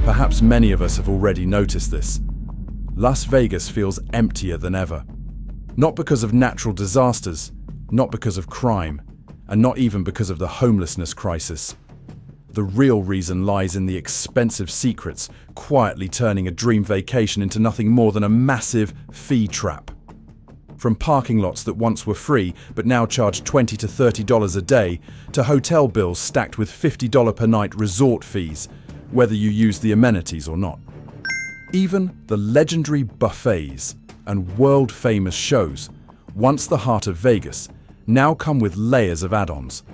Perhaps many of us have already noticed this. Las Vegas feels emptier than ever. Not because of natural disasters, not because of crime, and not even because of the homelessness crisis. The real reason lies in the expensive secrets quietly turning a dream vacation into nothing more than a massive fee trap. From parking lots that once were free but now charge $20 to $30 a day, to hotel bills stacked with $50 per night resort fees, whether you use the amenities or not. Even the legendary buffets and world-famous shows, once the heart of Vegas, now come with layers of add-ons,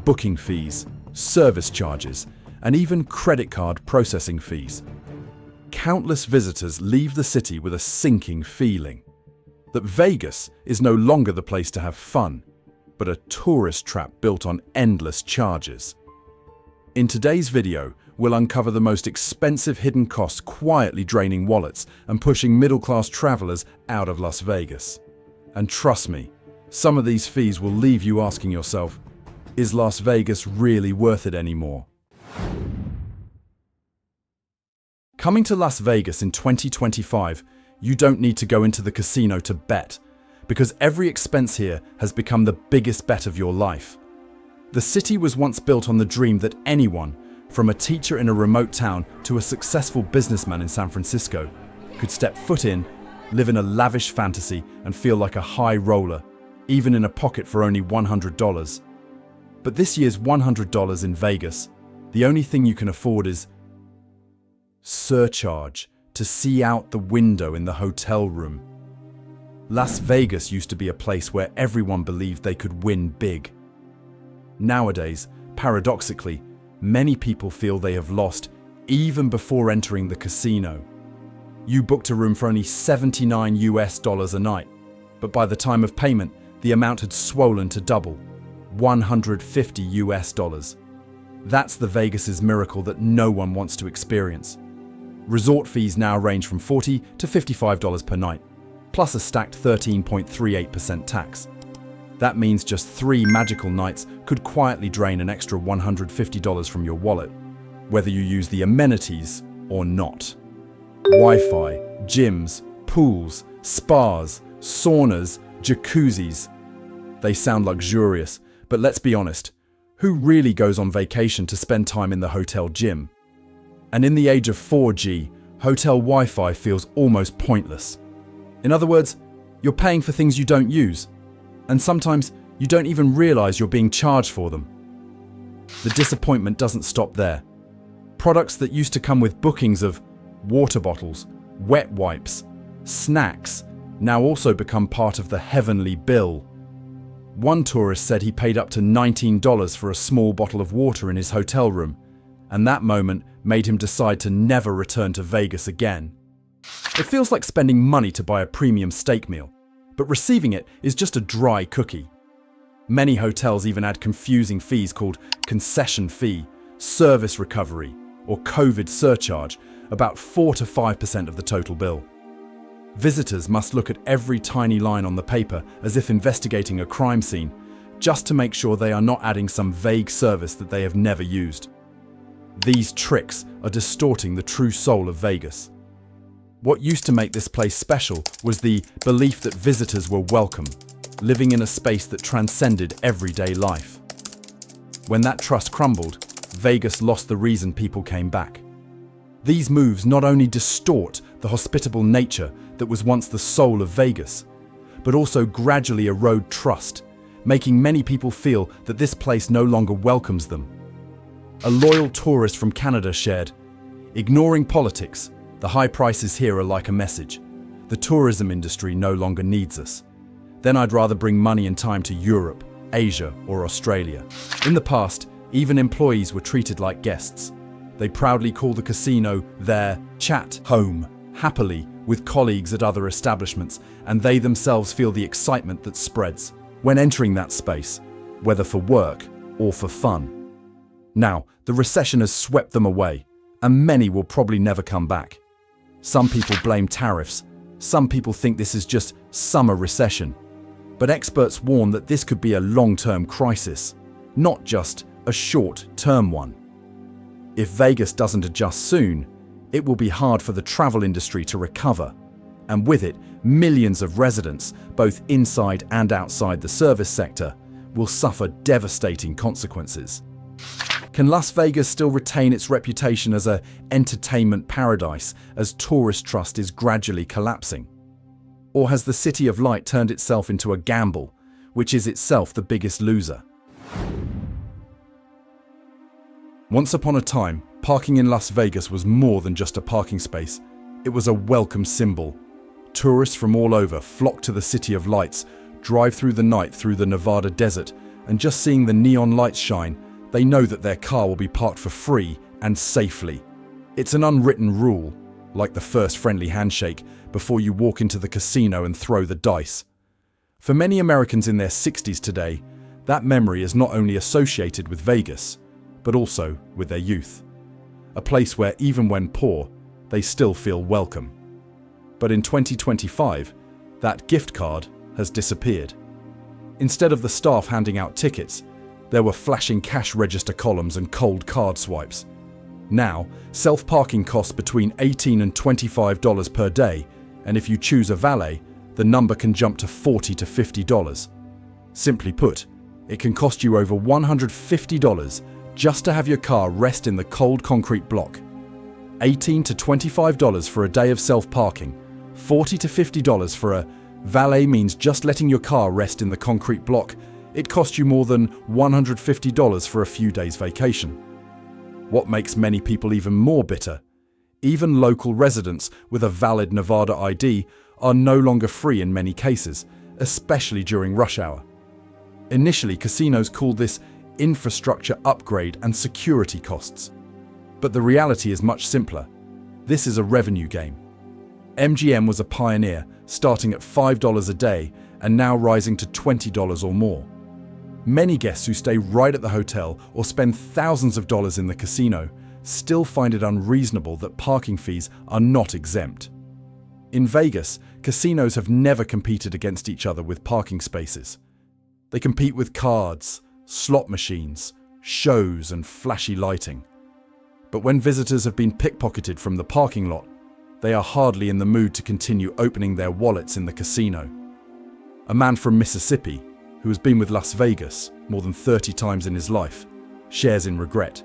booking fees, service charges, and even credit card processing fees. Countless visitors leave the city with a sinking feeling that Vegas is no longer the place to have fun, but a tourist trap built on endless charges. In today's video, we'll uncover the most expensive hidden costs quietly draining wallets and pushing middle-class travelers out of Las Vegas. And trust me, some of these fees will leave you asking yourself, is Las Vegas really worth it anymore? Coming to Las Vegas in 2025, you don't need to go into the casino to bet, because every expense here has become the biggest bet of your life. The city was once built on the dream that anyone, from a teacher in a remote town to a successful businessman in San Francisco, could step foot in, live in a lavish fantasy, and feel like a high roller, even in a pocket for only $100. But this year's $100 in Vegas, the only thing you can afford is surcharge to see out the window in the hotel room. Las Vegas used to be a place where everyone believed they could win big. Nowadays, paradoxically, many people feel they have lost even before entering the casino. You booked a room for only $79 a night, but by the time of payment, the amount had swollen to double, $150. That's the Vegas's miracle that no one wants to experience. Resort fees now range from $40 to $55 per night, plus a stacked 13.38% tax. That means just 3 magical nights could quietly drain an extra $150 from your wallet, whether you use the amenities or not. Wi-Fi, gyms, pools, spas, saunas, jacuzzis. They sound luxurious, but let's be honest, who really goes on vacation to spend time in the hotel gym? And in the age of 4G, hotel Wi-Fi feels almost pointless. In other words, you're paying for things you don't use, and sometimes you don't even realize you're being charged for them. The disappointment doesn't stop there. Products that used to come with bookings of water bottles, wet wipes, snacks, now also become part of the heavenly bill. One tourist said he paid up to $19 for a small bottle of water in his hotel room, and that moment made him decide to never return to Vegas again. It feels like spending money to buy a premium steak meal, but receiving it is just a dry cookie. Many hotels even add confusing fees called concession fee, service recovery, or COVID surcharge, about 4 to 5% of the total bill. Visitors must look at every tiny line on the paper as if investigating a crime scene, just to make sure they are not adding some vague service that they have never used. These tricks are distorting the true soul of Vegas. What used to make this place special was the belief that visitors were welcome, living in a space that transcended everyday life. When that trust crumbled, Vegas lost the reason people came back. These moves not only distort the hospitable nature that was once the soul of Vegas, but also gradually erode trust, making many people feel that this place no longer welcomes them. A loyal tourist from Canada shared, "Ignoring politics, the high prices here are like a message. The tourism industry no longer needs us. Then I'd rather bring money and time to Europe, Asia, or Australia." In the past, even employees were treated like guests. They proudly call the casino their chat home, happily with colleagues at other establishments, and they themselves feel the excitement that spreads when entering that space, whether for work or for fun. Now, the recession has swept them away, and many will probably never come back. Some people blame tariffs, some people think this is just summer recession, but experts warn that this could be a long-term crisis, not just a short-term one. If Vegas doesn't adjust soon, It will be hard for the travel industry to recover, and with it, millions of residents, both inside and outside the service sector, will suffer devastating consequences. Can Las Vegas still retain its reputation as an entertainment paradise as tourist trust is gradually collapsing? Or has the City of Light turned itself into a gamble, which is itself the biggest loser? Once upon a time, parking in Las Vegas was more than just a parking space. It was a welcome symbol. Tourists from all over flock to the City of Lights, drive through the night through the Nevada desert, and just seeing the neon lights shine, they know that their car will be parked for free and safely. It's an unwritten rule, like the first friendly handshake before you walk into the casino and throw the dice. For many Americans in their 60s today, that memory is not only associated with Vegas, but also with their youth. A place where even when poor, they still feel welcome. But in 2025, that gift card has disappeared. Instead of the staff handing out tickets, there were flashing cash register columns and cold card swipes. Now, self-parking costs between $18 and $25 per day, and if you choose a valet, the number can jump to $40 to $50. Simply put, it can cost you over $150 just to have your car rest in the cold concrete block. $18 to $25 for a day of self-parking, $40 to $50 for a valet means just letting your car rest in the concrete block. It costs you more than $150 for a few days vacation. What makes many people even more bitter? Even local residents with a valid Nevada ID are no longer free in many cases, especially during rush hour. Initially, casinos called this infrastructure upgrade and security costs. But the reality is much simpler. This is a revenue game. MGM was a pioneer, starting at $5 a day and now rising to $20 or more. Many guests who stay right at the hotel or spend thousands of dollars in the casino still find it unreasonable that parking fees are not exempt. In Vegas, casinos have never competed against each other with parking spaces. They compete with cards, slot machines, shows, and flashy lighting. But when visitors have been pickpocketed from the parking lot, they are hardly in the mood to continue opening their wallets in the casino. A man from Mississippi, who has been with Las Vegas more than 30 times in his life, shares in regret.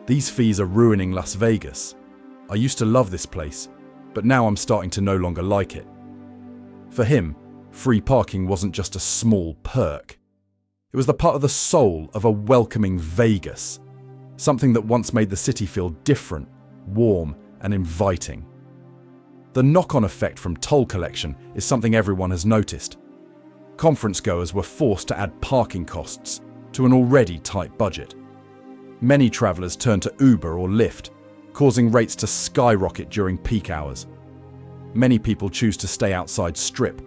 These fees are ruining Las Vegas. I used to love this place, but now I'm starting to no longer like it. For him, free parking wasn't just a small perk. It was the part of the soul of a welcoming Vegas, something that once made the city feel different, warm, and inviting. The knock-on effect from toll collection is something everyone has noticed. Conference goers were forced to add parking costs to an already tight budget. Many travelers turn to Uber or Lyft, causing rates to skyrocket during peak hours. Many people choose to stay outside Strip,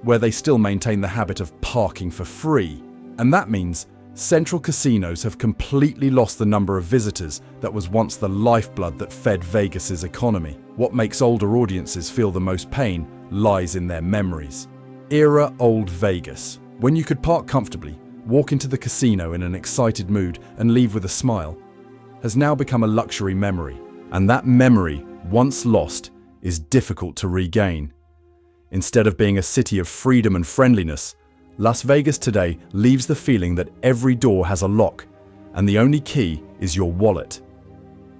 where they still maintain the habit of parking for free. And that means central casinos have completely lost the number of visitors that was once the lifeblood that fed Vegas's economy. What makes older audiences feel the most pain lies in their memories. Era old Vegas, when you could park comfortably, walk into the casino in an excited mood and leave with a smile, has now become a luxury memory. And that memory, once lost, is difficult to regain. Instead of being a city of freedom and friendliness, Las Vegas today leaves the feeling that every door has a lock, and the only key is your wallet.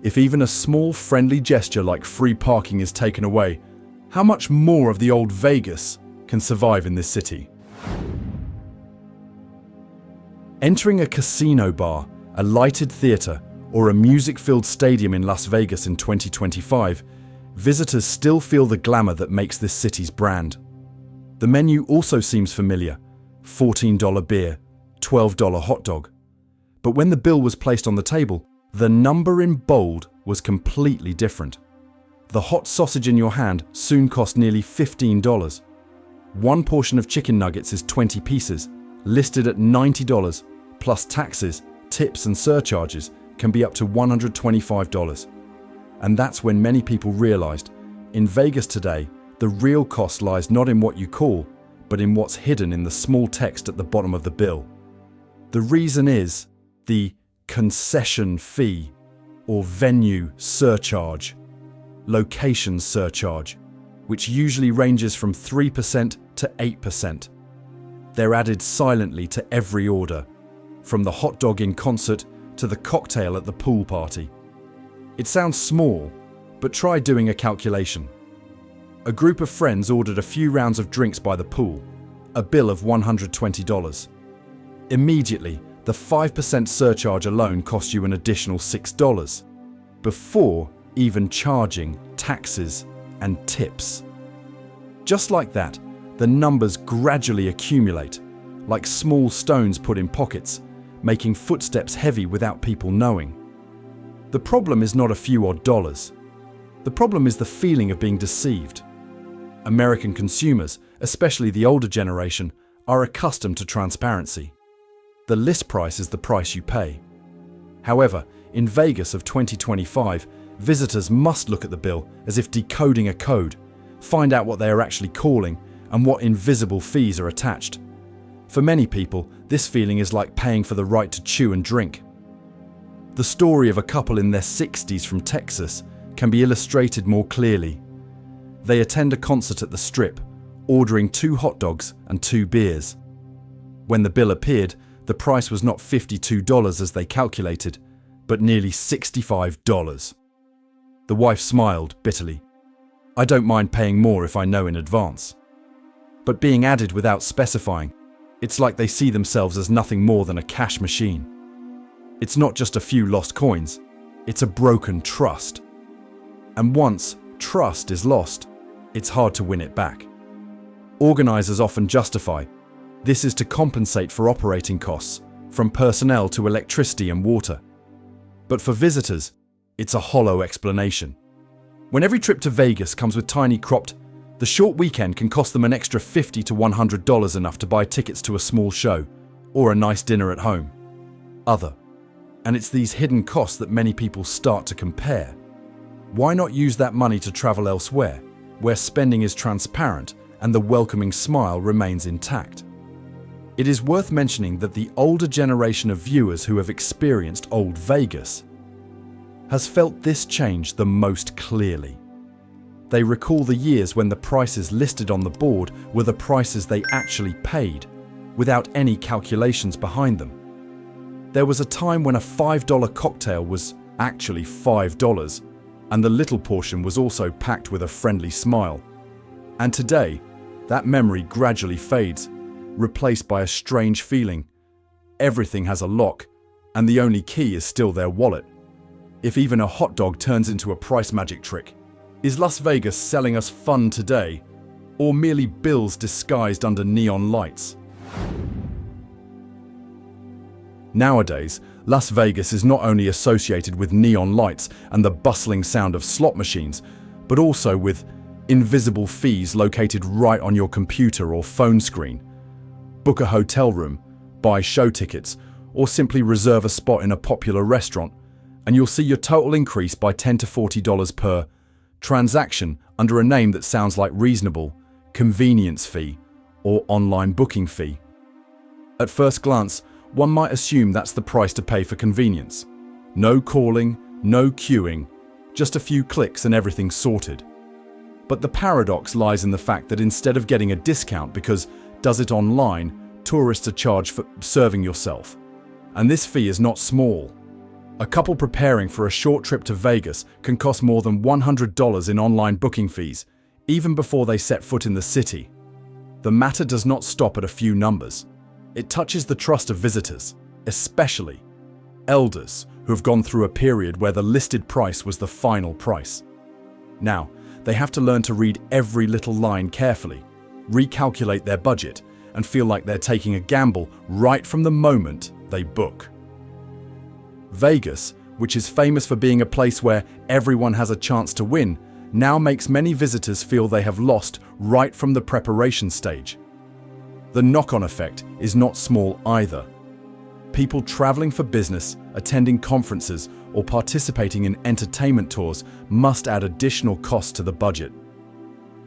If even a small friendly gesture like free parking is taken away, how much more of the old Vegas can survive in this city? Entering a casino bar, a lighted theater, or a music-filled stadium in Las Vegas in 2025, visitors still feel the glamour that makes this city's brand. The menu also seems familiar. $14 beer, $12 hot dog. But when the bill was placed on the table, the number in bold was completely different. The hot sausage in your hand soon cost nearly $15. One portion of chicken nuggets is 20 pieces, listed at $90, plus taxes, tips and surcharges can be up to $125. And that's when many people realized, in Vegas today, the real cost lies not in what you call, but in what's hidden in the small text at the bottom of the bill. The reason is the concession fee or venue surcharge. location surcharge, which usually ranges from 3% to 8%. They're added silently to every order, from the hot dog in concert to the cocktail at the pool party. It sounds small, but try doing a calculation. A group of friends ordered a few rounds of drinks by the pool, a bill of $120. Immediately, the 5% surcharge alone cost you an additional $6, before even charging taxes and tips. Just like that, the numbers gradually accumulate, like small stones put in pockets, making footsteps heavy without people knowing. The problem is not a few odd dollars. The problem is the feeling of being deceived. American consumers, especially the older generation, are accustomed to transparency. The list price is the price you pay. However, in Vegas of 2025, visitors must look at the bill as if decoding a code, find out what they are actually calling and what invisible fees are attached. For many people, this feeling is like paying for the right to chew and drink. The story of a couple in their 60s from Texas can be illustrated more clearly. They attend a concert at the Strip, ordering 2 hot dogs and 2 beers. When the bill appeared, the price was not $52 as they calculated, but nearly $65. The wife smiled bitterly. "I don't mind paying more if I know in advance." But being added without specifying, it's like they see themselves as nothing more than a cash machine. It's not just a few lost coins, it's a broken trust. And once trust is lost, it's hard to win it back. Organizers often justify this is to compensate for operating costs, from personnel to electricity and water. But for visitors, it's a hollow explanation. When every trip to Vegas comes with tiny cropped, the short weekend can cost them an extra $50 to $100, enough to buy tickets to a small show or a nice dinner at home. And it's these hidden costs that many people start to compare. Why not use that money to travel elsewhere, where spending is transparent and the welcoming smile remains intact? It is worth mentioning that the older generation of viewers who have experienced old Vegas has felt this change the most clearly. They recall the years when the prices listed on the board were the prices they actually paid, without any calculations behind them. There was a time when a $5 cocktail was actually $5, and the little portion was also packed with a friendly smile. And today, that memory gradually fades, replaced by a strange feeling. Everything has a lock, and the only key is still their wallet. If even a hot dog turns into a price magic trick, is Las Vegas selling us fun today, or merely bills disguised under neon lights? Nowadays, Las Vegas is not only associated with neon lights and the bustling sound of slot machines, but also with invisible fees located right on your computer or phone screen. Book a hotel room, buy show tickets, or simply reserve a spot in a popular restaurant, and you'll see your total increase by $10 to $40 per transaction under a name that sounds like reasonable, convenience fee, or online booking fee. At first glance, one might assume that's the price to pay for convenience. No calling, no queuing, just a few clicks and everything's sorted. But the paradox lies in the fact that instead of getting a discount because does it online, tourists are charged for serving yourself. And this fee is not small. A couple preparing for a short trip to Vegas can cost more than $100 in online booking fees, even before they set foot in the city. The matter does not stop at a few numbers. It touches the trust of visitors, especially elders who have gone through a period where the listed price was the final price. Now, they have to learn to read every little line carefully, recalculate their budget, and feel like they're taking a gamble right from the moment they book. Vegas, which is famous for being a place where everyone has a chance to win, now makes many visitors feel they have lost right from the preparation stage. The knock-on effect is not small either. People traveling for business, attending conferences, or participating in entertainment tours must add additional costs to the budget.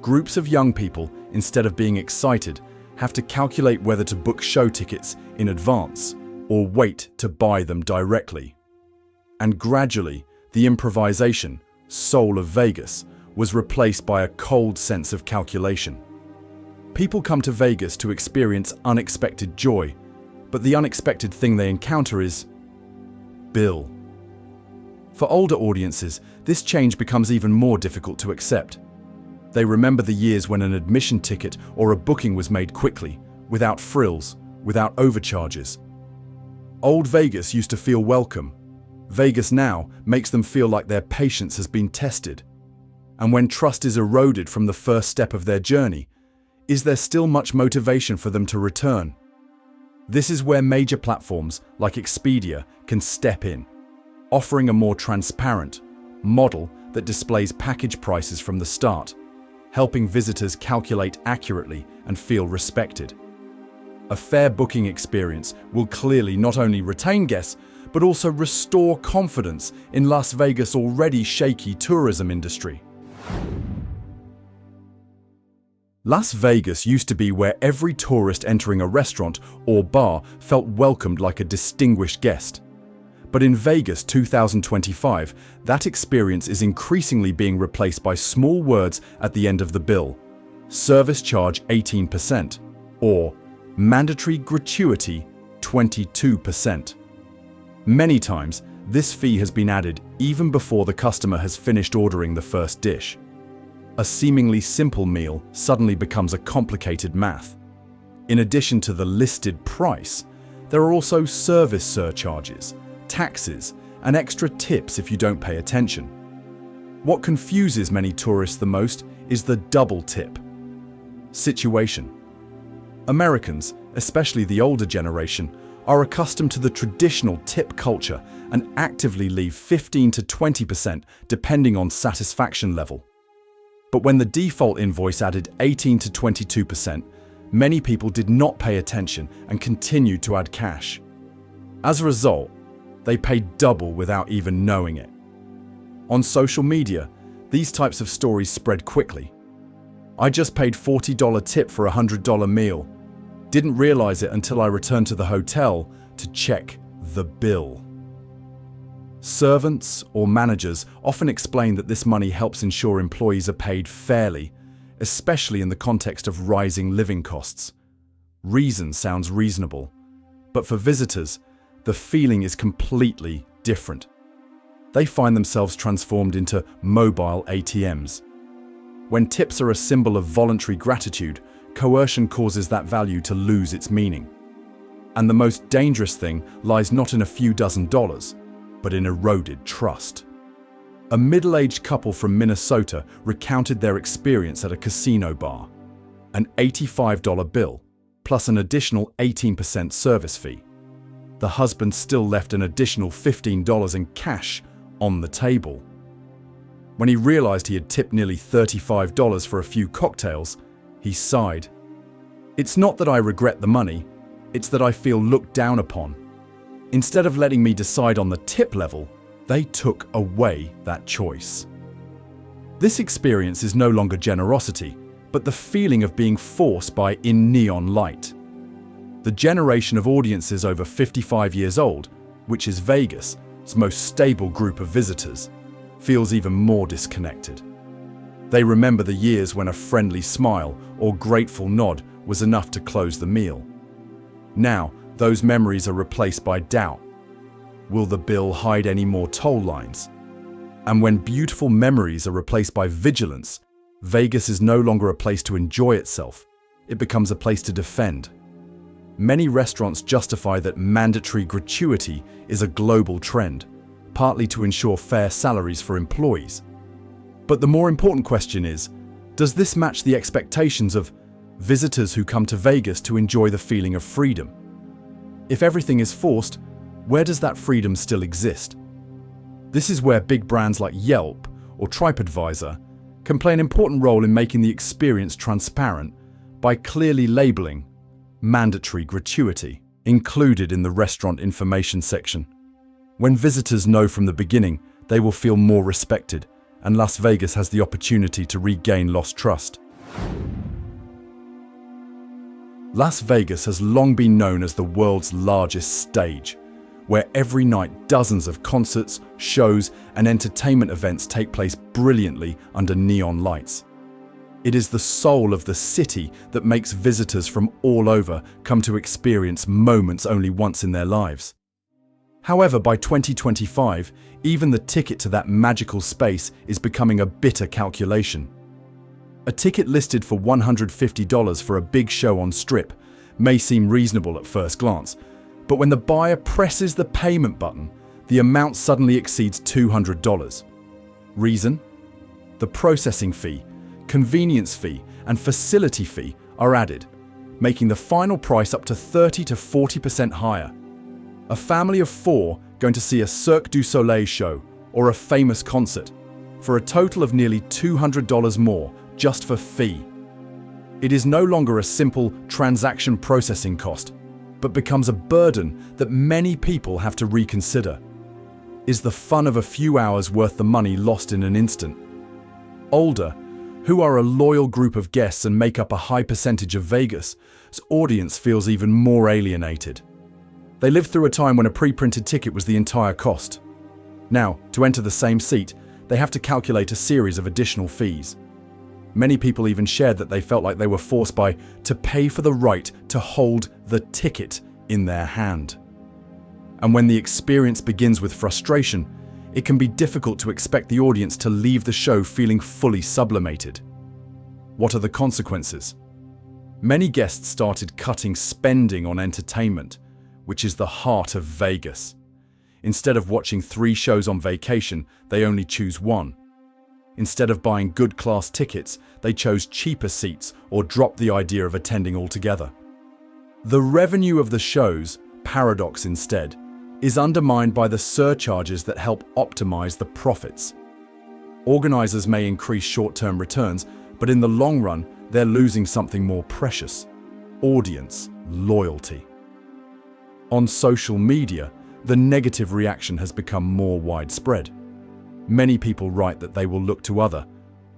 Groups of young people, instead of being excited, have to calculate whether to book show tickets in advance or wait to buy them directly. And gradually, the improvisation, soul of Vegas, was replaced by a cold sense of calculation. People come to Vegas to experience unexpected joy, but the unexpected thing they encounter is bill. For older audiences, this change becomes even more difficult to accept. They remember the years when an admission ticket or a booking was made quickly, without frills, without overcharges. Old Vegas used to feel welcome. Vegas now makes them feel like their patience has been tested. And when trust is eroded from the first step of their journey, is there still much motivation for them to return? This is where major platforms like Expedia can step in, offering a more transparent model that displays package prices from the start, helping visitors calculate accurately and feel respected. A fair booking experience will clearly not only retain guests, but also restore confidence in Las Vegas' already shaky tourism industry. Las Vegas used to be where every tourist entering a restaurant or bar felt welcomed like a distinguished guest. But in Vegas 2025, that experience is increasingly being replaced by small words at the end of the bill: service charge 18%, or mandatory gratuity 22%. Many times, this fee has been added even before the customer has finished ordering the first dish. A seemingly simple meal suddenly becomes a complicated math. In addition to the listed price, there are also service surcharges, taxes, and extra tips if you don't pay attention. What confuses many tourists the most is the double tip situation. Americans, especially the older generation, are accustomed to the traditional tip culture and actively leave 15 to 20% depending on satisfaction level. But when the default invoice added 18 to 22%, many people did not pay attention and continued to add cash. As a result, they paid double without even knowing it. On social media, these types of stories spread quickly. I just paid $40 tip for a $100 meal. Didn't realize it until I returned to the hotel to check the bill. Servants or managers often explain that this money helps ensure employees are paid fairly, especially in the context of rising living costs. Reason sounds reasonable, but for visitors, the feeling is completely different. They find themselves transformed into mobile ATMs. When tips are a symbol of voluntary gratitude, coercion causes that value to lose its meaning. And the most dangerous thing lies not in a few dozen dollars, but in eroded trust. A middle-aged couple from Minnesota recounted their experience at a casino bar. An $85 bill, plus an additional 18% service fee. The husband still left an additional $15 in cash on the table. When he realized he had tipped nearly $35 for a few cocktails, he sighed. "It's not that I regret the money, it's that I feel looked down upon. Instead of letting me decide on the tip level, they took away that choice." This experience is no longer generosity, but the feeling of being forced by in neon light. The generation of audiences over 55 years old, which is Vegas' most stable group of visitors, feels even more disconnected. They remember the years when a friendly smile or grateful nod was enough to close the meal. Now, those memories are replaced by doubt. Will the bill hide any more toll lines? And when beautiful memories are replaced by vigilance, Vegas is no longer a place to enjoy itself. It becomes a place to defend. Many restaurants justify that mandatory gratuity is a global trend, partly to ensure fair salaries for employees. But the more important question is, does this match the expectations of visitors who come to Vegas to enjoy the feeling of freedom? If everything is forced, where does that freedom still exist? This is where big brands like Yelp or TripAdvisor can play an important role in making the experience transparent by clearly labeling mandatory gratuity included in the restaurant information section. When visitors know from the beginning, they will feel more respected, and Las Vegas has the opportunity to regain lost trust. Las Vegas has long been known as the world's largest stage, where every night dozens of concerts, shows, and entertainment events take place brilliantly under neon lights. It is the soul of the city that makes visitors from all over come to experience moments only once in their lives. However, by 2025, even the ticket to that magical space is becoming a bitter calculation. A ticket listed for $150 for a big show on Strip may seem reasonable at first glance, but when the buyer presses the payment button, the amount suddenly exceeds $200. Reason? The processing fee, convenience fee, and facility fee are added, making the final price up to 30 to 40% higher. A family of 4 going to see a Cirque du Soleil show or a famous concert for a total of nearly $200 more just for fee. It is no longer a simple transaction processing cost, but becomes a burden that many people have to reconsider. Is the fun of a few hours worth the money lost in an instant? Older, who are a loyal group of guests and make up a high percentage of Vegas' audience, feels even more alienated. They lived through a time when a pre-printed ticket was the entire cost. Now, to enter the same seat, they have to calculate a series of additional fees. Many people even shared that they felt like they were forced to pay for the right to hold the ticket in their hand. And when the experience begins with frustration, it can be difficult to expect the audience to leave the show feeling fully sublimated. What are the consequences? Many guests started cutting spending on entertainment, which is the heart of Vegas. Instead of watching 3 shows on vacation, they only choose 1. Instead of buying good class tickets, they chose cheaper seats or dropped the idea of attending altogether. The revenue of the shows, paradox instead, is undermined by the surcharges that help optimize the profits. Organizers may increase short-term returns, but in the long run, they're losing something more precious: audience loyalty. On social media, the negative reaction has become more widespread. Many people write that they will look to other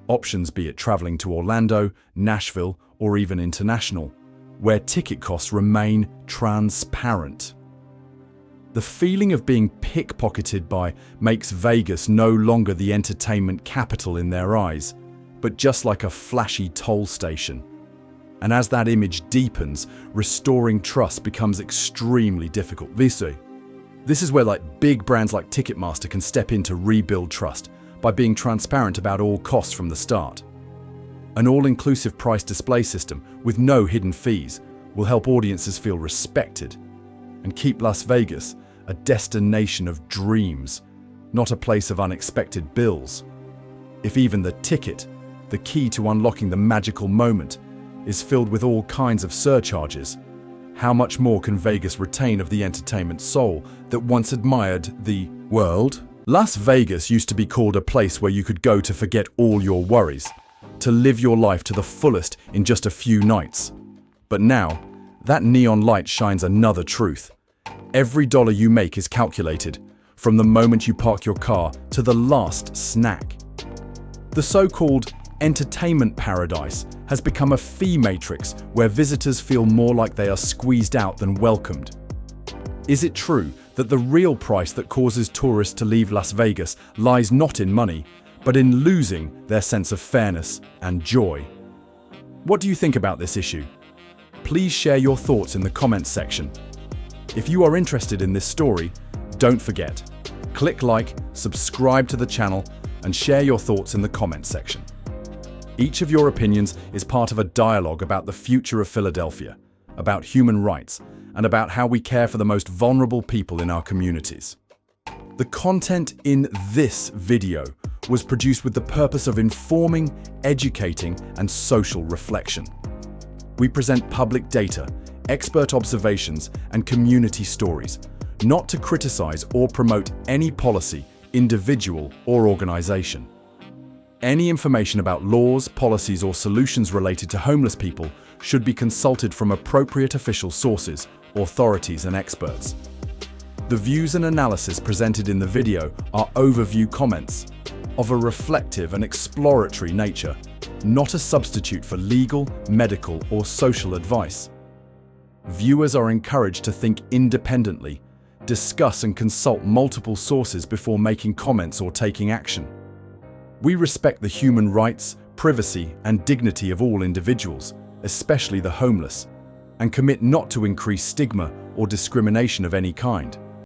options, be it traveling to Orlando, Nashville, or even international, where ticket costs remain transparent. The feeling of being pickpocketed by makes Vegas no longer the entertainment capital in their eyes, but just like a flashy toll station. And as that image deepens, restoring trust becomes extremely difficult. This is where big brands like Ticketmaster can step in to rebuild trust by being transparent about all costs from the start. An all-inclusive price display system with no hidden fees will help audiences feel respected and keep Las Vegas a destination of dreams, not a place of unexpected bills. If even the ticket, the key to unlocking the magical moment, is filled with all kinds of surcharges, how much more can Vegas retain of the entertainment soul that once admired the world? Las Vegas used to be called a place where you could go to forget all your worries, to live your life to the fullest in just a few nights. But now, that neon light shines another truth. Every dollar you make is calculated, from the moment you park your car to the last snack. The so-called entertainment paradise has become a fee matrix where visitors feel more like they are squeezed out than welcomed. Is it true that the real price that causes tourists to leave Las Vegas lies not in money, but in losing their sense of fairness and joy? What do you think about this issue? Please share your thoughts in the comments section. If you are interested in this story, don't forget, click like, subscribe to the channel, and share your thoughts in the comments section. Each of your opinions is part of a dialogue about the future of Philadelphia, about human rights, and about how we care for the most vulnerable people in our communities. The content in this video was produced with the purpose of informing, educating, and social reflection. We present public data, expert observations, and community stories, not to criticize or promote any policy, individual, or organization. Any information about laws, policies, or solutions related to homeless people should be consulted from appropriate official sources, authorities, and experts. The views and analysis presented in the video are overview comments of a reflective and exploratory nature, not a substitute for legal, medical, or social advice. Viewers are encouraged to think independently, discuss and consult multiple sources before making comments or taking action. We respect the human rights, privacy, and dignity of all individuals, especially the homeless, and commit not to increase stigma or discrimination of any kind.